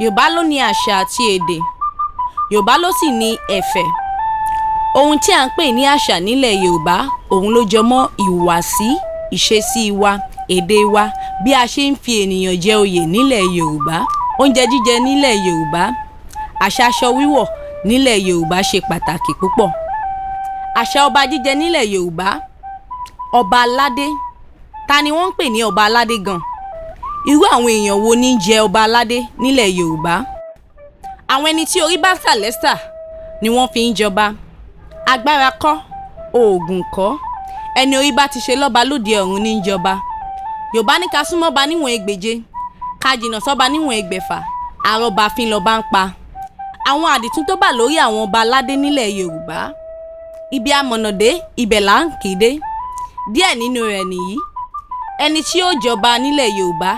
Yorùbá ló ní àṣà àti èdè. Yorùbá ló sì ní ẹ̀fẹ̀. Ohun tí à ń pè ní àṣà nílẹ̀ Yorùbá, òun ló jọ mọ́ ìhùwàsí, ìṣesí wa, èdè wa, bí a ṣe ń fi ènìyàn jẹ oyè nílẹ̀ Yorùbá, oúnjẹ jíjẹ nílẹ̀ Yorùbá, àṣà aṣọ wíwọ̀ nílẹ̀ Yorùbá ṣe pàtàkì púpọ̀. Àṣà ọba jíjẹ nílẹ̀ Yorùbá, ọba aládé. Ta ni wọ́n ń pè ní ọba aládé gan? Irú àwọn èèyàn wo ní jẹ ọba aládé nílẹ̀ Yorùbá? Àwọn ẹni tí orí bá sà lẹ́sà ni wọ́n fi ń jọba. Agbára kọ́, oògùn kọ́, ẹni orí bá ti ṣe lọ́ba lóde ọ̀run ní jọba. Yorùbá ní ká súnmọ́ba níwọ̀n ẹgbèje, ká jìnnà sọ́ba níwọ̀n ẹgbẹ̀fà, àrọ́bà fín lọ́ba ń pa. Àwọn àdìtún tó bà lórí àwọn ọba aládé nílẹ̀ Yorùbá, ibi amọ̀nàdé ibẹ̀ là ń kì í dé. Díẹ̀ nínú rẹ̀ nìyí. Ẹni tí ó jọba nílẹ̀ Yorùbá,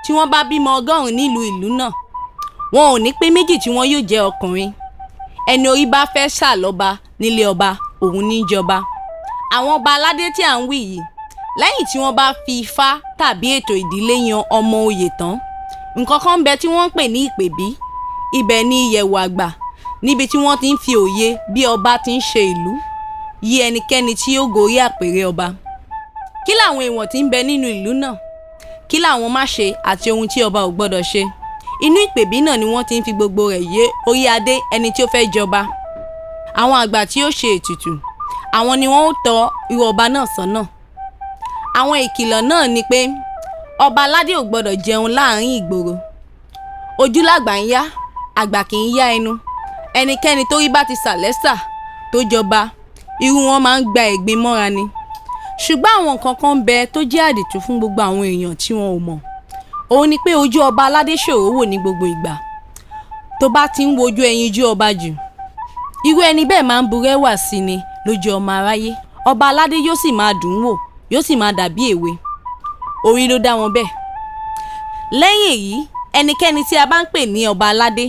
tí wọ́n bá bímọ 100 nílùú ìlú náà, wọn ò ní pé méjì tí wọ́n yóò jẹ́ ọkùnrin. Ẹni orí bá fẹ́ sà lọ́ba nílé ọba, òun ní jọba. Àwọn ọba aládé tí à ń wí yìí, lẹ́yìn tí wọ́n bá fi ifá tàbí ètò ìdílé yan ọmọ oyè tán, nǹkan kan ń bẹ tí wọ́n ń pè ní ìpèbí. Ibẹ̀ ni ìyẹ̀wò àgbà, níbi tí wọ́n ti ń fi òye bí ọba ti ń ṣe ìlú yí ẹnikẹ́ni tí ó gorí àpèrè ọba. Kí làwọn èèwọ̀ tí ń bẹ nínú ìlú náà? Kí làwọn má ṣe àti ohun tí ọba ò gbọ́dọ̀ ṣe? Inú ìpèbí náà ni wọ́n ti ń fi gbogbo rẹ̀ yé orí adé ẹni tí ó fẹ́ jọba. Àwọn àgbà tí ó ṣe ètùtù, àwọn ni wọ́n ó tọ́ irú ọba náà sọ́nà. Àwọn ìkìlọ̀ náà ni pé ọba aládé ò gbọ́dọ̀ jẹun láàrin ìgboro. Ojú làgbà ń yá, àgbà kì í yá ẹnu. Ẹnikẹ́ni tó rí bá ti sà lẹ́sà tó jọba, irú wọn máa ń gba ẹ̀gbin mọ́ra ni. Ṣùgbọ́n àwọn nǹkan kan ń bẹ tó jẹ́ àdìtú fún gbogbo àwọn èèyàn tí wọn ò mọ̀. Òun ni pé ojú ọba aládé ṣòro wò ní gbogbo ìgbà. Tó bá ti ń wojú ẹyinjú ọba jù, irú ẹni bẹ́ẹ̀ máa ń burẹ́wà sí ni lójú ọmọ aráyé. Ọba aládé yóò sì máa dùn ún wò, yóò sì máa dàbí èwe. Orí ló dá wọn bẹ́ẹ̀. Lẹ́yìn èyí, ẹnikẹ́ni tí a bá ń pè ní ọba aládé,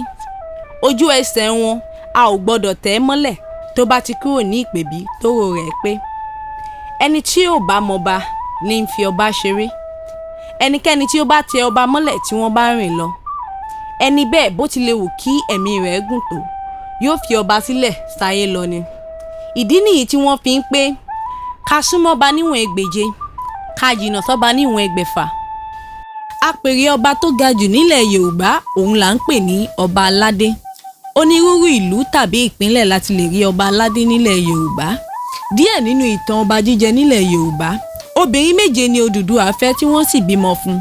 ojú ẹsẹ̀ wọn a ò gbọ́dọ̀ tẹ̀ ẹ́ mọ́lẹ̀ tó bá ti kúrò ní ìpèbí tóró rẹ̀ pé. Ẹni tí ò bá mọba ní ń fi ọba ṣeré. Ẹnikẹ́ni tí ó bá tẹ ọba mọ́lẹ̀ tí wọ́n bá rìn lọ, ẹni bẹ́ẹ̀ bó tilẹ̀ wù kí ẹ̀mí rẹ̀ gùn tó, yóò fi ọba sílẹ̀ sáyé lọ ni. Ìdí nìyí tí wọ́n fi ń pé ká súnmọ́ba níwọ̀n ẹgbèje, ká jìnnà sọ́ba níwọ̀n ẹgbẹ̀fà. Àpèrè ọba tó ga jù nílẹ̀ Yorùbá, òun là ń pè ní ọba aládé. Onírúurú ìlú tàbí ìpínlẹ̀ láti lè rí ọba aládé nílẹ̀ Yorùbá. Díẹ̀ nínú ìtàn ọba jíjẹ nílẹ̀ Yorùbá, obìnrin 7 ni Odùduwà fẹ́ tí wọ́n sì bímọ fún.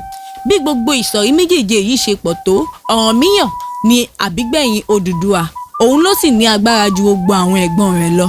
Bí gbogbo ìsọ̀rí méjèèjì yìí ṣe pọ̀ tó, Ọ̀rànmíyàn ni àbígbẹ̀yìn Odùduwà, òun ló sì ní agbára ju gbogbo àwọn ẹ̀gbọ́n rẹ̀ lọ.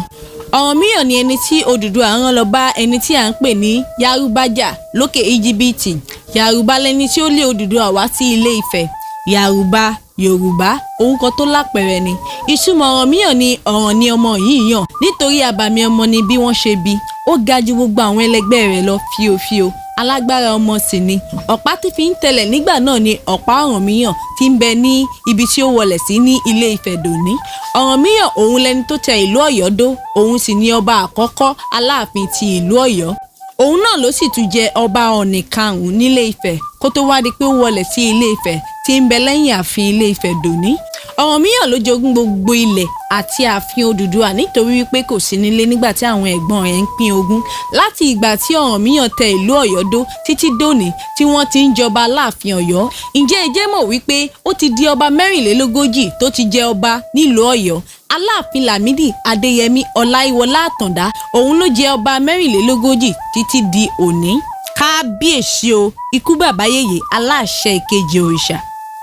Ọ̀rànmíyàn ni ẹni tí Odùduwà rán lọ bá ẹni tí à ń pè ní Yarúbájà lókè Íjíbítì. Yarúbá lẹni tí ó lé Odùduwà wá sí Ilé Ifẹ̀. Yarúbá, Yorùbá, orúkọ tó lápẹẹrẹ ni. Ìtumọ̀ Ọ̀rànmíyàn ni ọ̀ràn ni ọmọ yìí yàn, nítorí àbàmì ọmọ ni bí wọ́n ṣe bí. Ó ga ju gbogbo àwọn ẹlẹgbẹ́ rẹ̀ lọ fíofío, alágbára ọmọ sì ni. Ọ̀pá tí fi ń tẹ̀lẹ̀ nígbà náà ni ọ̀pá Ọ̀rànmíyàn tí ń bẹ ní ibi tí ó wọlẹ̀ sí ní Ilé Ifẹ̀ dòní. Ọ̀rànmíyàn òun lẹni tó tẹ ìlú Ọ̀yọ́ dó, òun sì ni ọba àkọ́kọ́ Aláàfin ti ìlú Ọ̀yọ́. Òun náà ló sì tún jẹ ọba Ọ̀ọ̀nì karùn-ún nílé Ifẹ̀ kó tó wá di pé ó wọlẹ̀ sí Ilé Ifẹ̀ tí ń bẹ lẹ́yìn ààfin Ilé Ifẹ̀ dòní. Ọ̀rànmíyàn ló jogún gbogbo ilẹ̀ àti ààfin Odùduwà nítorí wípé kò sí nílé nígbà tí àwọn ẹ̀gbọ́n rẹ̀ ń pín ogún. Láti ìgbà tí Ọ̀rànmíyàn tẹ ìlú Ọ̀yọ́ dó títí dòní tí wọ́n ti ń jọba láàfin Ọ̀yọ́. Ǹjẹ́ ẹ jẹ́ mọ̀ wípé ó ti di ọba 44 tó ti jẹ ọba nílùú Ọ̀yọ́? Aláàfin Lámídì Adéyẹmí Ọláyíwọlá Àtàndá, òun ló jẹ ọba 44 títí di òní. Kábíyèsí o, ikú bàbá yèyé aláṣẹ ìkejì òrìṣà.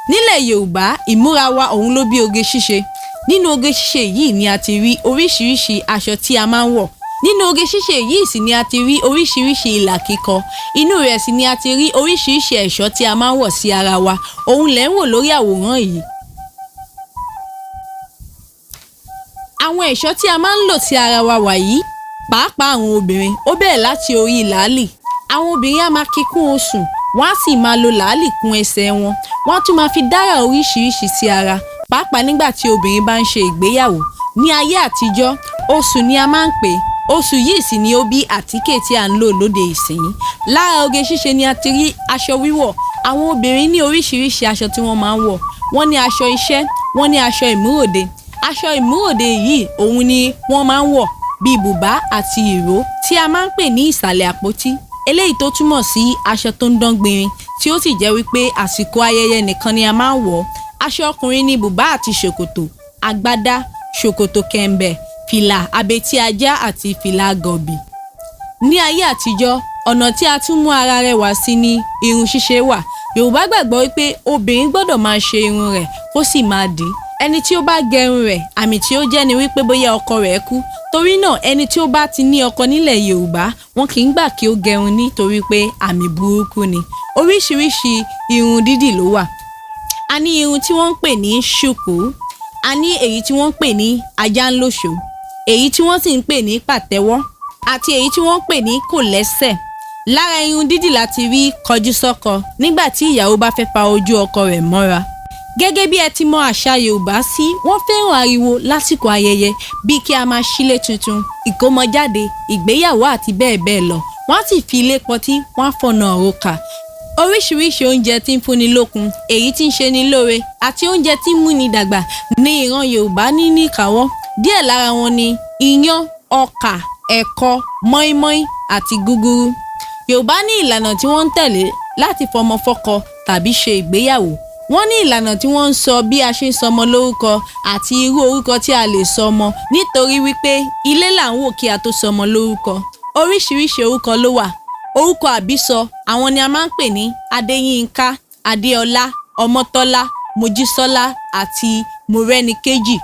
Nílẹ̀ Yorùbá, ìmúra wa òun ló bí oge ṣíṣe. Nínú oge ṣíṣe yìí ni a ti rí oríṣiríṣi aṣọ tí a máa ń wọ̀. Nínú oge ṣíṣe yìí sì ni a ti rí oríṣiríṣi ìlà kíkọ. Inú rẹ̀ sì ni a ti rí oríṣiríṣi ẹ̀ṣọ́ tí a máa ń wọ̀ sí ara wa. Òun lẹ̀ ń wò lórí àwòrán yìí. Àwọn ẹ̀ṣọ́ tí a máa ń lò sí ara wa wàyí, pàápàá àwọn obìnrin, ó bẹ̀rẹ̀ láti orí làálì. Àwọn obìnrin á máa kíkún osùn, wọ́n á sì máa lo làálì kún ẹsẹ̀ wọn. Wọ́n á tún máa fi dára oríṣiríṣi sí ara, pàápàá nígbà tí obìnrin bá ń ṣe ìgbéyàwó. Ní ayé àtijọ́, osùn ni a máa ń pè. Osùn yìí sì ni ó bí àtíkè tí à ń lò lóde ìsìn. Lára oge ṣíṣe ni a ti rí aṣọ wíwọ̀. Àwọn obìnrin ní oríṣiríṣi aṣọ tí wọ́n máa ń wọ̀. wọ́n ní aṣọ iṣẹ́, wọ́n ní aṣọ ìmúròde. Aṣọ ìmúròde yìí òun ni wọ́n máa ń wọ̀ bíi bùbá àti ìró tí a máa ń pè ní ìsàlẹ̀ àpótí, eléyìí tó túmọ̀ sí aṣọ tó ń dán gbinrin tí ó sì jẹ́ wípé àsìkò ayẹyẹ nìkan ni a máa ń wọ̀. Aṣọ ọkùnrin ni bùbá àti ṣòkòtò, agbádá, ṣòkòtò kẹ̀m̀bẹ̀, fìlà abetí ajá àti fìlà gọ̀bì. Ní ayé àtijọ́, ọ̀nà tí a tún mú ara rẹwà sí ni irun ṣíṣe wà. Yorùbá gbàgbọ́ wípé obìnrin gbọ́dọ̀ máa ṣe irun rẹ̀ kó sì máa dì í. Ẹni tí ó bá gẹrun rẹ̀, àmì tí ó jẹ́ ni wípé bóyá ọkọ rẹ̀ kú. Torí náà ẹni tí ó bá ti ní ọkọ nílẹ̀ Yorùbá, wọn kì í gbà kí ó gẹrun nítorí pé àmì burúkú ni. Oríṣiríṣi irun dídì ló wà. A ní irun tí wọ́n ń pè ní ṣùkú, a ní èyí tí wọ́n ń pè ní ajánlóṣó, èyí tí wọ́n sì ń pè ní pàtẹ́wọ́, àti èyí tí wọ́n ń pè ní kòlẹ́sẹ̀. Lára irun dídì láti rí kọjúsọ́kọ nígbà tí ìyàwó bá fẹ́ fa ojú ọkọ rẹ̀ mọ́ra. Gẹ́gẹ́ bí ẹ ti mọ àṣà Yorùbá sí, wọ́n fẹ́ràn ariwo lásìkò ayẹyẹ bíi kí a máa ṣílé tuntun, ìkómọjáde, ìgbéyàwó àti bẹ́ẹ̀ bẹ́ẹ̀ lọ. Wọ́n á sì fi ilé pọtí, wọ́n á fọ̀nà òrùka. Oríṣiríṣi oúnjẹ tí ń fúnni lókun, èyí tí ń ṣe ni lóore àti oúnjẹ tí ń múni dàgbà ní ìran Yorùbá ní níkàáwọ́. Díẹ̀ lára wọn ni iyán, ọkà, ẹ̀kọ, mọ́ínmọ́ín àti gúgúrú. Yorùbá ní ìlànà tí wọ́n ń tẹ̀lé láti fọmọ fọ́kọ tàbí ṣe ìgbéyàwó. Wọ́n ní ìlànà tí wọ́n ń sọ bí a ṣe ń sọmọ lórúkọ àti irú orúkọ tí a lè sọmọ nítorí wípé ilé là ń wò kí a tó sọmọ lórúkọ. Oríṣiríṣi orúkọ ló wà. Orúkọ àbísọ àwọn ni a máa ń pè ní Adéyínká, Adéọlá, Ọmọ́tọ́lá, Mojísọ́lá àti Mọ́rẹ́níkejì.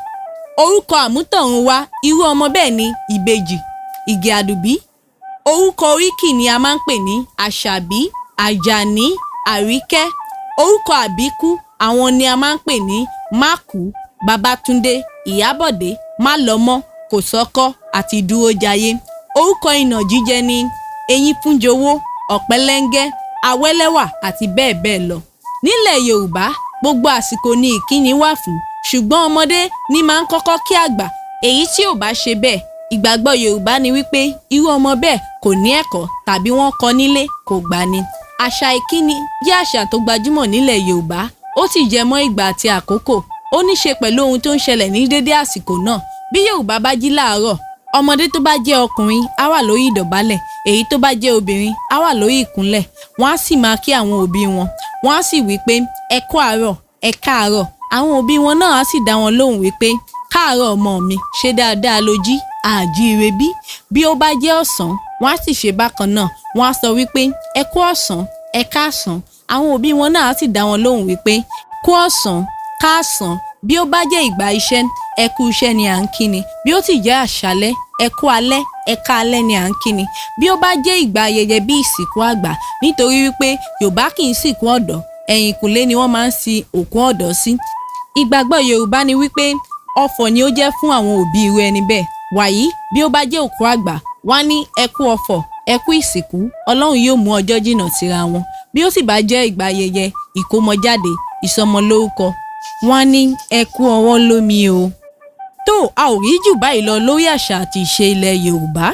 Orúkọ àmútọ̀runwá irú ọmọ bẹ́ẹ̀ ni Ìbejì, Ìgè Àdùbí. Orúkọ oríkì ni a máa ń pè ní Àṣàbí, Àjàní, Àríkẹ́. Orúkọ àbíkú àwọn ni a máa ń pè ní Mákù, Babátúndé, Ìyábọ̀dé, Málọ́mọ́, Kòsọ́kọ́ àti Dúrójayé. Orúkọ ìnàjíjẹ ni Eyínfúnjowó, Ọ̀pẹ́lẹ́ngẹ́, Awẹ́lẹ́wà àti bẹ́ẹ̀ bẹ́ẹ̀ lọ. Nílẹ̀ Yorùbá, gbogbo àsìkò ni ìkíni wà fún, ṣùgbọ́n ọmọdé ni máa ń kọ́kọ́ kí àgbà. Èyí tí ò bá ṣe bẹ́ẹ̀, ìgbàgbọ́ Yorùbá ni wípé irú ọmọ bẹ́ẹ̀ kò ní ẹ̀kọ́ tàbí wọ́n kọ́ nílé kò gbà ni. Àṣà ìkíni jẹ́ àṣà tó gbajúmọ̀ nílẹ̀ Yorùbá, ó sì jẹ mọ́ ìgbà àti àkókò. Ó ní ṣe pẹ̀lú ohun tó ń ṣẹlẹ̀ ní dédé àsìkò náà. Bí Yorùbá bá jí láàárọ̀, ọmọdé tó bá jẹ́ ọkùnrin á wà lórí ìdọ̀bálẹ̀, èyí tó bá jẹ́ obìnrin á wà lórí ìkúnlẹ̀. Wọ́n á sì máa kí àwọn òbí wọn. Wọ́n á sì wí pé ẹ kú àárọ̀, ẹ káàárọ̀. Àwọn òbí wọn náà á sì dá wọn lóhùn wípé káàárọ̀ ọmọ mi, ṣe dáadáa ló jí, àjíire bí. Bí ó bá jẹ́ ọ̀sán, wọ́n á sì ṣe bákan náà. Wọ́n á sọ wípé ẹ kú ọ̀sán, ẹ káàsán. Àwọn òbí wọn náà á sì dá wọn lóhùn wípé kú ọ̀sán, káàsán. Bí ó bá jẹ́ ìgbà iṣẹ́, ẹ kú iṣẹ́ ni à ń kíni. Bí ó sì jẹ́ àṣálẹ́, ẹ kú alẹ́, ẹ káalẹ́ ni à ń kíni. Bí ó bá jẹ́ ìgbà ayẹyẹ bí ìsìnkú àgbà, nítorí wípé Yorùbá kì í sìnkú ọ̀dọ́, ẹ̀yìnkùlé ni wọ́n máa ń sin òkú ọ̀dọ́ sí. Ìgbàgbọ́ Yorùbá ni wípé ọ̀fọ̀ ni ó jẹ́ fún àwọn òbí irú ẹni bẹ́ẹ̀. Wàyí, bí ó bá jẹ́ òkú àgbà, wọ́n á ní ẹ kú ọ̀fọ̀, ẹ kú ìsìnkú, Ọlọ́run yóò mú ọjọ́ jìnnà síra wọn. Bí ó sì bá jẹ́ ìgbà ayẹyẹ ìkómọjáde, ìsọmọlórúkọ, wọ́n á ní ẹ kú ọwọ́ lómi o. Tó a ò rí jù báyìí lọ lórí àṣà àti ìṣe ilẹ̀ Yorùbá.